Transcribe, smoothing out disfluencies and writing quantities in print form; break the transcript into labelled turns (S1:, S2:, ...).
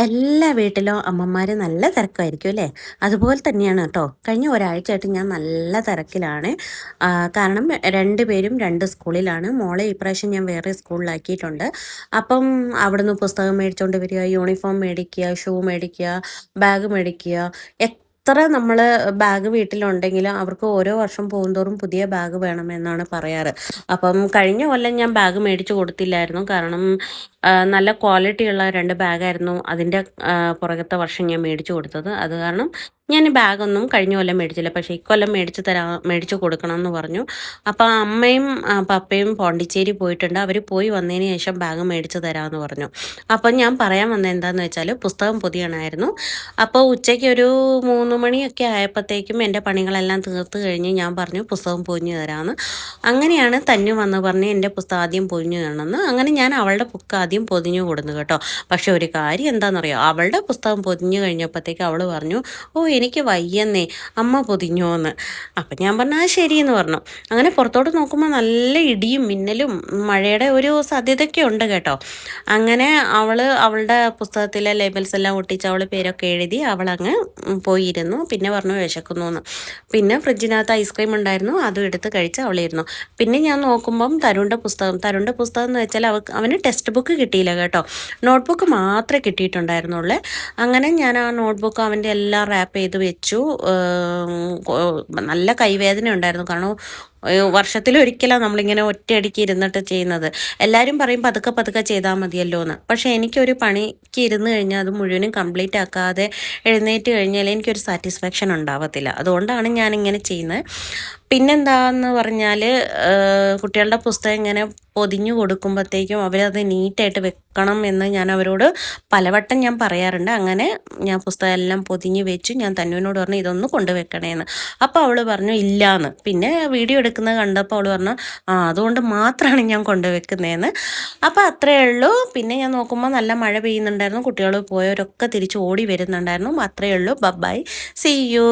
S1: എല്ലാ വീട്ടിലും അമ്മമാർ നല്ല തിരക്കായിരിക്കും അല്ലേ? അതുപോലെ തന്നെയാണ് കേട്ടോ. കഴിഞ്ഞ ഒരാഴ്ചയായിട്ട് ഞാൻ നല്ല തിരക്കിലാണ്. കാരണം പേരും രണ്ട് സ്കൂളിലാണ്. മോളെ ഇപ്രാവശ്യം ഞാൻ വേറെ സ്കൂളിലാക്കിയിട്ടുണ്ട്. അപ്പം അവിടുന്ന് പുസ്തകം മേടിച്ചുകൊണ്ട് വരിക, യൂണിഫോം മേടിക്കുക, ഷൂ മേടിക്കുക, ബാഗ് മേടിക്കുക. എത്ര നമ്മൾ ബാഗ് വീട്ടിലുണ്ടെങ്കിലും അവർക്ക് ഓരോ വർഷം പോകുന്തോറും പുതിയ ബാഗ് വേണമെന്നാണ് പറയാറ്. അപ്പം കഴിഞ്ഞ കൊല്ലം ഞാൻ ബാഗ് മേടിച്ചു കൊടുത്തില്ലായിരുന്നു. കാരണം നല്ല ക്വാളിറ്റിയുള്ള 2 ബാഗായിരുന്നു അതിൻ്റെ പുറകത്തെ വർഷം ഞാൻ മേടിച്ചു കൊടുത്തത്. അത് കാരണം ഞാൻ ബാഗൊന്നും കഴിഞ്ഞ കൊല്ലം മേടിച്ചില്ല. പക്ഷേ ഇക്കൊല്ലം മേടിച്ചു കൊടുക്കണം എന്ന് പറഞ്ഞു. അപ്പോൾ അമ്മയും പപ്പയും പോണ്ടിച്ചേരി പോയിട്ടുണ്ട്. അവർ പോയി വന്നതിന് ശേഷം ബാഗ് മേടിച്ച് തരാമെന്ന് പറഞ്ഞു. അപ്പം ഞാൻ പറയാൻ വന്നത് എന്താണെന്ന് വെച്ചാൽ പുസ്തകം പൊതിയണമായിരുന്നു. അപ്പോൾ ഉച്ചയ്ക്ക് ഒരു 3 മണിയൊക്കെ ആയപ്പോഴത്തേക്കും എൻ്റെ പണികളെല്ലാം തീർത്ത് കഴിഞ്ഞ് ഞാൻ പറഞ്ഞു പുസ്തകം പൊതിഞ്ഞ് തരാമെന്ന്. അങ്ങനെയാണ് തന്നു വന്ന് പറഞ്ഞ് എൻ്റെ പുസ്തകം ആദ്യം പൊതിഞ്ഞു തരണമെന്ന്. അങ്ങനെ ഞാൻ അവളുടെ ബുക്ക് ആദ്യം പൊതിഞ്ഞു കൊടുന്നു കേട്ടോ. പക്ഷെ ഒരു കാര്യം എന്താണെന്നറിയോ, അവളുടെ പുസ്തകം പൊതിഞ്ഞു കഴിഞ്ഞപ്പോഴത്തേക്ക് അവൾ പറഞ്ഞു, ഓ എനിക്ക് വയ്യെന്നേ, അമ്മ പൊതിഞ്ഞോ എന്ന്. അപ്പം ഞാൻ പറഞ്ഞു ആ ശരിയെന്ന് പറഞ്ഞു. അങ്ങനെ പുറത്തോട്ട് നോക്കുമ്പോൾ നല്ല ഇടിയും മിന്നലും മഴയുടെ ഒരു സാധ്യതയൊക്കെ ഉണ്ട് കേട്ടോ. അങ്ങനെ അവളുടെ പുസ്തകത്തിലെ ലേബൽസ് എല്ലാം ഒട്ടിച്ച് അവൾ പേരൊക്കെ എഴുതി അവളങ്ങ് പോയിരുന്നു. പിന്നെ പറഞ്ഞു വിശക്കുന്നു എന്ന്. പിന്നെ ഫ്രിഡ്ജിനകത്ത് ഐസ്ക്രീം ഉണ്ടായിരുന്നു, അതും എടുത്ത് കഴിച്ച് അവളിരുന്നു. പിന്നെ ഞാൻ നോക്കുമ്പം തരുണിൻ്റെ പുസ്തകം എന്ന് വെച്ചാൽ അവന് ടെക്സ്റ്റ് ബുക്ക് കിട്ടിയില്ല കേട്ടോ. നോട്ട്ബുക്ക് മാത്രമേ കിട്ടിയിട്ടുണ്ടായിരുന്നുള്ളേ. അങ്ങനെ ഞാൻ ആ നോട്ട്ബുക്ക് അവൻ്റെ എല്ലാം റാപ്പ് ചെയ്ത് വെച്ചു. നല്ല കൈവേദന ഉണ്ടായിരുന്നു. കാരണം വർഷത്തിലൊരിക്കലാണ് നമ്മളിങ്ങനെ ഒറ്റയടിക്ക് ഇരുന്നിട്ട് ചെയ്യുന്നത്. എല്ലാവരും പറയും പതുക്കെ പതുക്കെ ചെയ്താൽ മതിയല്ലോ എന്ന്. പക്ഷേ എനിക്കൊരു പണിക്ക് ഇരുന്ന് കഴിഞ്ഞാൽ അത് മുഴുവനും കംപ്ലീറ്റ് ആക്കാതെ എഴുന്നേറ്റ് കഴിഞ്ഞാൽ എനിക്കൊരു സാറ്റിസ്ഫാക്ഷൻ ഉണ്ടാവത്തില്ല. അതുകൊണ്ടാണ് ഞാനിങ്ങനെ ചെയ്യുന്നത്. പിന്നെന്താന്ന് പറഞ്ഞാൽ കുട്ടികളുടെ പുസ്തകം ഇങ്ങനെ പൊതിഞ്ഞു കൊടുക്കുമ്പോഴത്തേക്കും അവരത് നീറ്റായിട്ട് വെക്കണം എന്ന് ഞാൻ അവരോട് പലവട്ടം ഞാൻ പറയാറുണ്ട്. അങ്ങനെ ഞാൻ പുസ്തകം എല്ലാം പൊതിഞ്ഞ് വെച്ചു. ഞാൻ തന്നുവിനോട് പറഞ്ഞു ഇതൊന്ന് കൊണ്ടുവെക്കണേന്ന്. അപ്പോൾ അവൾ പറഞ്ഞു ഇല്ലയെന്ന്. പിന്നെ വീഡിയോ എടുക്കുന്നത് കണ്ടപ്പോൾ അവൾ പറഞ്ഞു അതുകൊണ്ട് മാത്രമാണ് ഞാൻ കൊണ്ടുവെക്കുന്നതെന്ന്. അപ്പോൾ അത്രയേ ഉള്ളൂ. പിന്നെ ഞാൻ നോക്കുമ്പോൾ നല്ല മഴ പെയ്യുന്നുണ്ടായിരുന്നു. കുട്ടികൾ പോയവരൊക്കെ തിരിച്ച് ഓടി വരുന്നുണ്ടായിരുന്നു. അത്രയേ ഉള്ളൂ. Bye, see U.